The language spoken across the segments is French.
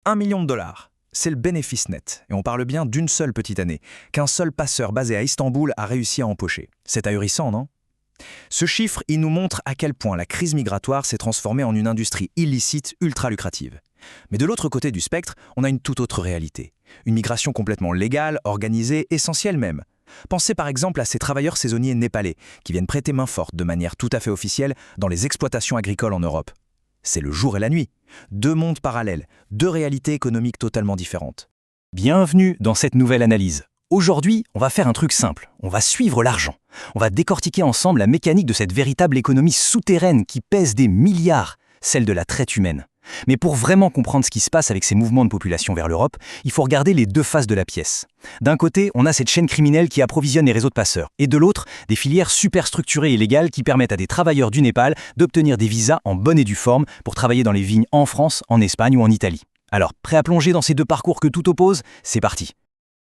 1 million de dollars. C'est le bénéfice net, et on parle bien d'une seule petite année, qu'un seul passeur basé à Istanbul a réussi à empocher. C'est ahurissant, non? Ce chiffre, il nous montre à quel point la crise migratoire s'est transformée en une industrie illicite ultra lucrative. Mais de l'autre côté du spectre, on a une toute autre réalité. Une migration complètement légale, organisée, essentielle même. Pensez par exemple à ces travailleurs saisonniers népalais qui viennent prêter main forte de manière tout à fait officielle dans les exploitations agricoles en Europe. C'est le jour et la nuit. Deux mondes parallèles, deux réalités économiques totalement différentes. Bienvenue dans cette nouvelle analyse. Aujourd'hui, on va faire un truc simple. On va suivre l'argent. On va décortiquer ensemble la mécanique de cette véritable économie souterraine qui pèse des milliards, celle de la traite humaine. Mais pour vraiment comprendre ce qui se passe avec ces mouvements de population vers l'Europe, il faut regarder les deux faces de la pièce. D'un côté, on a cette chaîne criminelle qui approvisionne les réseaux de passeurs, et de l'autre, des filières super structurées et légales qui permettent à des travailleurs du Népal d'obtenir des visas en bonne et due forme pour travailler dans les vignes en France, en Espagne ou en Italie. Alors, prêt à plonger dans ces deux parcours que tout oppose? C'est parti.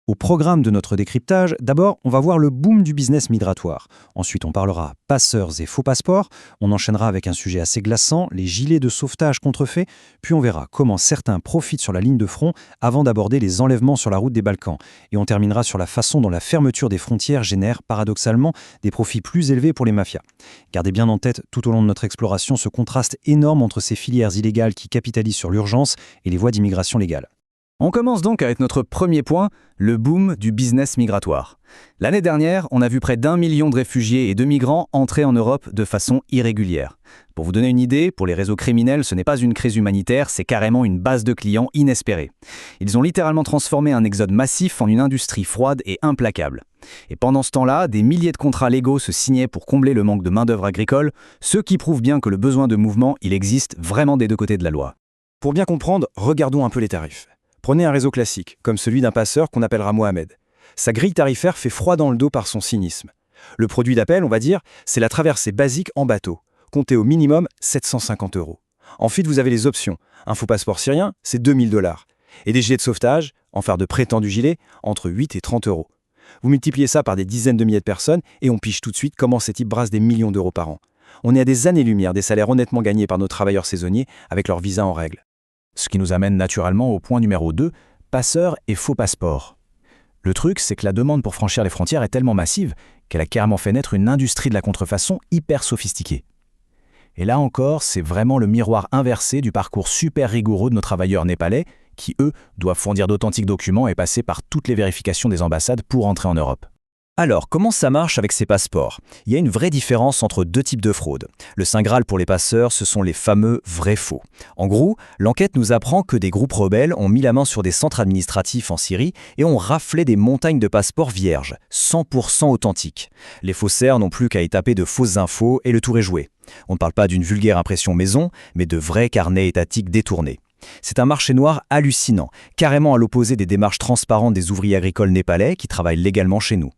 Au programme de notre décryptage, d'abord, on va voir le boom du business migratoire. Ensuite, on parlera passeurs et faux passeports. On enchaînera avec un sujet assez glaçant, les gilets de sauvetage contrefaits. Puis on verra comment certains profitent sur la ligne de front avant d'aborder les enlèvements sur la route des Balkans. Et on terminera sur la façon dont la fermeture des frontières génère, paradoxalement, des profits plus élevés pour les mafias. Gardez bien en tête, tout au long de notre exploration, ce contraste énorme entre ces filières illégales qui capitalisent sur l'urgence et les voies d'immigration légale. On commence donc avec notre premier point, le boom du business migratoire. L'année dernière, on a vu près d'1 million de réfugiés et de migrants entrer en Europe de façon irrégulière. Pour vous donner une idée, pour les réseaux criminels, ce n'est pas une crise humanitaire, c'est carrément une base de clients inespérée. Ils ont littéralement transformé un exode massif en une industrie froide et implacable. Et pendant ce temps-là, des milliers de contrats légaux se signaient pour combler le manque de main-d'œuvre agricole, ce qui prouve bien que le besoin de mouvement, il existe vraiment des deux côtés de la loi. Pour bien comprendre, regardons un peu les tarifs. Prenez un réseau classique, comme celui d'un passeur qu'on appellera Mohamed. Sa grille tarifaire fait froid dans le dos par son cynisme. Le produit d'appel, on va dire, c'est la traversée basique en bateau. Comptez au minimum 750 €. Ensuite, vous avez les options. Un faux passeport syrien, c'est 2000 $. Et des gilets de sauvetage, en faire de prétendus gilets, entre 8 et 30 €. Vous multipliez ça par des dizaines de milliers de personnes et on pige tout de suite comment ces types brassent des millions d'euros par an. On est à des années-lumière des salaires honnêtement gagnés par nos travailleurs saisonniers avec leur visa en règle. Ce qui nous amène naturellement au point numéro 2, passeurs et faux passeports. Le truc, c'est que la demande pour franchir les frontières est tellement massive qu'elle a carrément fait naître une industrie de la contrefaçon hyper sophistiquée. Et là encore, c'est vraiment le miroir inversé du parcours super rigoureux de nos travailleurs népalais qui, eux, doivent fournir d'authentiques documents et passer par toutes les vérifications des ambassades pour entrer en Europe. Alors, comment ça marche avec ces passeports? Il y a une vraie différence entre deux types de fraude. Le Saint Graal pour les passeurs, ce sont les fameux vrais faux. En gros, l'enquête nous apprend que des groupes rebelles ont mis la main sur des centres administratifs en Syrie et ont raflé des montagnes de passeports vierges, 100% authentiques. Les faussaires n'ont plus qu'à y taper de fausses infos et le tour est joué. On ne parle pas d'une vulgaire impression maison, mais de vrais carnets étatiques détournés. C'est un marché noir hallucinant, carrément à l'opposé des démarches transparentes des ouvriers agricoles népalais qui travaillent légalement chez nous.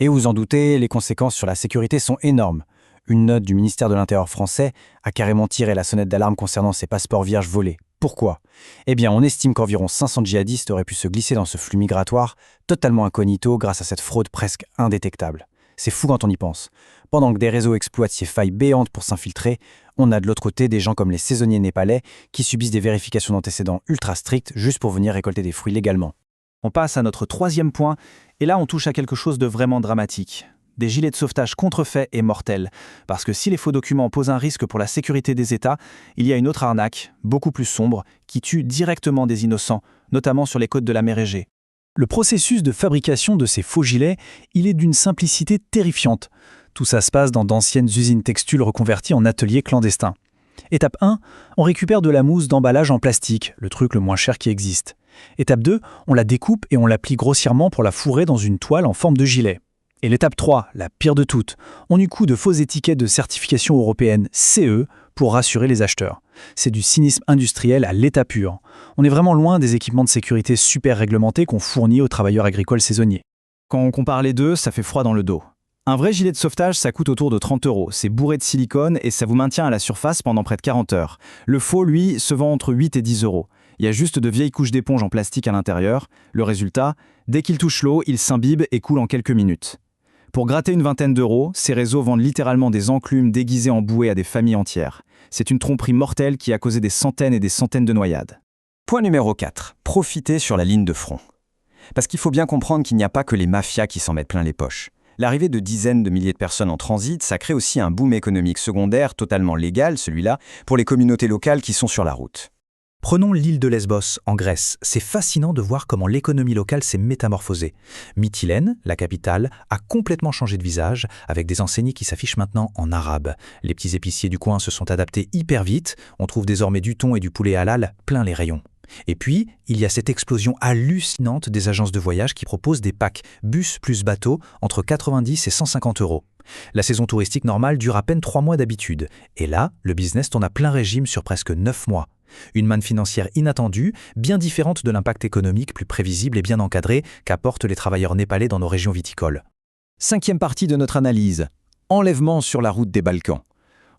Et vous en doutez, les conséquences sur la sécurité sont énormes. Une note du ministère de l'Intérieur français a carrément tiré la sonnette d'alarme concernant ces passeports vierges volés. Pourquoi? Eh bien, on estime qu'environ 500 djihadistes auraient pu se glisser dans ce flux migratoire totalement incognito grâce à cette fraude presque indétectable. C'est fou quand on y pense. Pendant que des réseaux exploitent ces failles béantes pour s'infiltrer, on a de l'autre côté des gens comme les saisonniers népalais qui subissent des vérifications d'antécédents ultra strictes juste pour venir récolter des fruits légalement. On passe à notre troisième point, et là on touche à quelque chose de vraiment dramatique. Des gilets de sauvetage contrefaits et mortels. Parce que si les faux documents posent un risque pour la sécurité des États, il y a une autre arnaque, beaucoup plus sombre, qui tue directement des innocents, notamment sur les côtes de la mer Égée. Le processus de fabrication de ces faux gilets, il est d'une simplicité terrifiante. Tout ça se passe dans d'anciennes usines textiles reconverties en ateliers clandestins. Étape 1, on récupère de la mousse d'emballage en plastique, le truc le moins cher qui existe. Étape 2, on la découpe et on la plie grossièrement pour la fourrer dans une toile en forme de gilet. Et l'étape 3, la pire de toutes, on y coud de fausses étiquettes de certification européenne CE pour rassurer les acheteurs. C'est du cynisme industriel à l'état pur. On est vraiment loin des équipements de sécurité super réglementés qu'on fournit aux travailleurs agricoles saisonniers. Quand on compare les deux, ça fait froid dans le dos. Un vrai gilet de sauvetage, ça coûte autour de 30 €. C'est bourré de silicone et ça vous maintient à la surface pendant près de 40 heures. Le faux, lui, se vend entre 8 et 10 €. Il y a juste de vieilles couches d'éponge en plastique à l'intérieur. Le résultat, dès qu'il touche l'eau, il s'imbibe et coule en quelques minutes. Pour gratter une vingtaine d'euros, ces réseaux vendent littéralement des enclumes déguisées en bouées à des familles entières. C'est une tromperie mortelle qui a causé des centaines et des centaines de noyades. Point numéro 4. Profiter sur la ligne de front. Parce qu'il faut bien comprendre qu'il n'y a pas que les mafias qui s'en mettent plein les poches. L'arrivée de dizaines de milliers de personnes en transit, ça crée aussi un boom économique secondaire totalement légal, celui-là, pour les communautés locales qui sont sur la route. Prenons l'île de Lesbos, en Grèce. C'est fascinant de voir comment l'économie locale s'est métamorphosée. Mytilène, la capitale, a complètement changé de visage, avec des enseignes qui s'affichent maintenant en arabe. Les petits épiciers du coin se sont adaptés hyper vite, on trouve désormais du thon et du poulet halal plein les rayons. Et puis, il y a cette explosion hallucinante des agences de voyage qui proposent des packs bus plus bateau entre 90 et 150 €. La saison touristique normale dure à peine 3 mois d'habitude. Et là, le business tourne à plein régime sur presque 9 mois. Une manne financière inattendue, bien différente de l'impact économique plus prévisible et bien encadré qu'apportent les travailleurs népalais dans nos régions viticoles. 5e partie de notre analyse. Enlèvement sur la route des Balkans.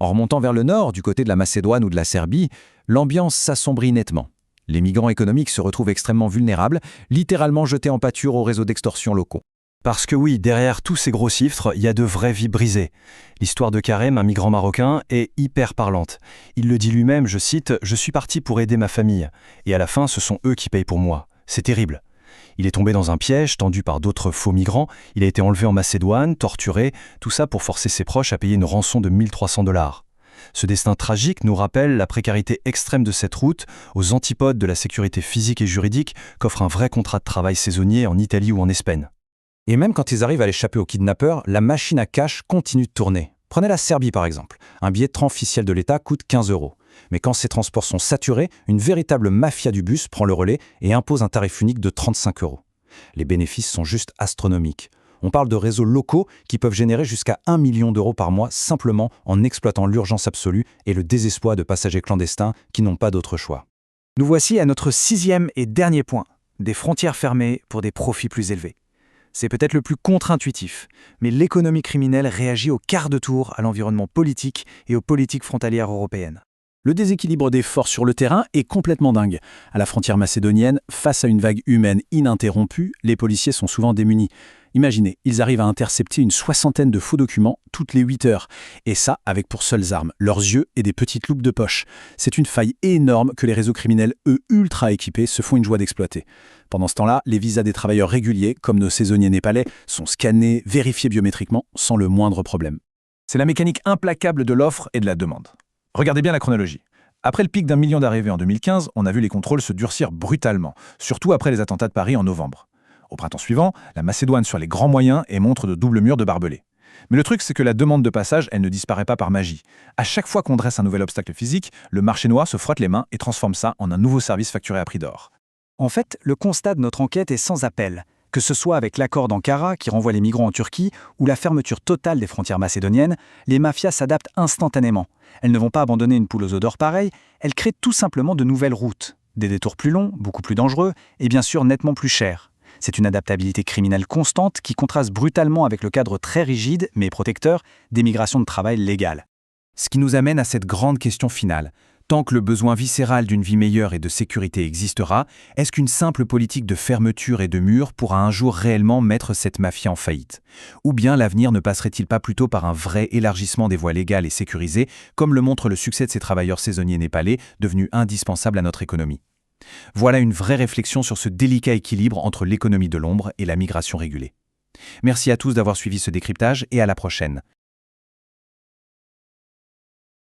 En remontant vers le nord, du côté de la Macédoine ou de la Serbie, l'ambiance s'assombrit nettement. Les migrants économiques se retrouvent extrêmement vulnérables, littéralement jetés en pâture aux réseaux d'extorsion locaux. Parce que oui, derrière tous ces gros chiffres, il y a de vraies vies brisées. L'histoire de Karem, un migrant marocain, est hyper parlante. Il le dit lui-même, je cite, « Je suis parti pour aider ma famille. Et à la fin, ce sont eux qui payent pour moi. C'est terrible. » Il est tombé dans un piège tendu par d'autres faux migrants. Il a été enlevé en Macédoine, torturé, tout ça pour forcer ses proches à payer une rançon de 1300 $. Ce destin tragique nous rappelle la précarité extrême de cette route, aux antipodes de la sécurité physique et juridique qu'offre un vrai contrat de travail saisonnier en Italie ou en Espagne. Et même quand ils arrivent à l'échapper aux kidnappeurs, la machine à cash continue de tourner. Prenez la Serbie par exemple. Un billet de train officiel de l'État coûte 15 €. Mais quand ces transports sont saturés, une véritable mafia du bus prend le relais et impose un tarif unique de 35 €. Les bénéfices sont juste astronomiques. On parle de réseaux locaux qui peuvent générer jusqu'à 1 million € par mois simplement en exploitant l'urgence absolue et le désespoir de passagers clandestins qui n'ont pas d'autre choix. Nous voici à notre 6e et dernier point, des frontières fermées pour des profits plus élevés. C'est peut-être le plus contre-intuitif, mais l'économie criminelle réagit au quart de tour à l'environnement politique et aux politiques frontalières européennes. Le déséquilibre des forces sur le terrain est complètement dingue. À la frontière macédonienne, face à une vague humaine ininterrompue, les policiers sont souvent démunis. Imaginez, ils arrivent à intercepter une 60aine de faux documents toutes les 8 heures. Et ça, avec pour seules armes, leurs yeux et des petites loupes de poche. C'est une faille énorme que les réseaux criminels, eux ultra équipés, se font une joie d'exploiter. Pendant ce temps-là, les visas des travailleurs réguliers, comme nos saisonniers népalais, sont scannés, vérifiés biométriquement, sans le moindre problème. C'est la mécanique implacable de l'offre et de la demande. Regardez bien la chronologie. Après le pic d'1 million d'arrivées en 2015, on a vu les contrôles se durcir brutalement, surtout après les attentats de Paris en novembre. Au printemps suivant, la Macédoine sur les grands moyens et montre de doubles murs de barbelés. Mais le truc, c'est que la demande de passage, elle ne disparaît pas par magie. À chaque fois qu'on dresse un nouvel obstacle physique, le marché noir se frotte les mains et transforme ça en un nouveau service facturé à prix d'or. En fait, le constat de notre enquête est sans appel. Que ce soit avec l'accord d'Ankara qui renvoie les migrants en Turquie ou la fermeture totale des frontières macédoniennes, les mafias s'adaptent instantanément. Elles ne vont pas abandonner une poule aux odeurs pareilles, elles créent tout simplement de nouvelles routes. Des détours plus longs, beaucoup plus dangereux et bien sûr nettement plus chers. C'est une adaptabilité criminelle constante qui contraste brutalement avec le cadre très rigide, mais protecteur, des migrations de travail légales. Ce qui nous amène à cette grande question finale. Tant que le besoin viscéral d'une vie meilleure et de sécurité existera, est-ce qu'une simple politique de fermeture et de murs pourra un jour réellement mettre cette mafia en faillite? Ou bien l'avenir ne passerait-il pas plutôt par un vrai élargissement des voies légales et sécurisées, comme le montre le succès de ces travailleurs saisonniers népalais, devenus indispensables à notre économie? Voilà une vraie réflexion sur ce délicat équilibre entre l'économie de l'ombre et la migration régulée. Merci à tous d'avoir suivi ce décryptage et à la prochaine.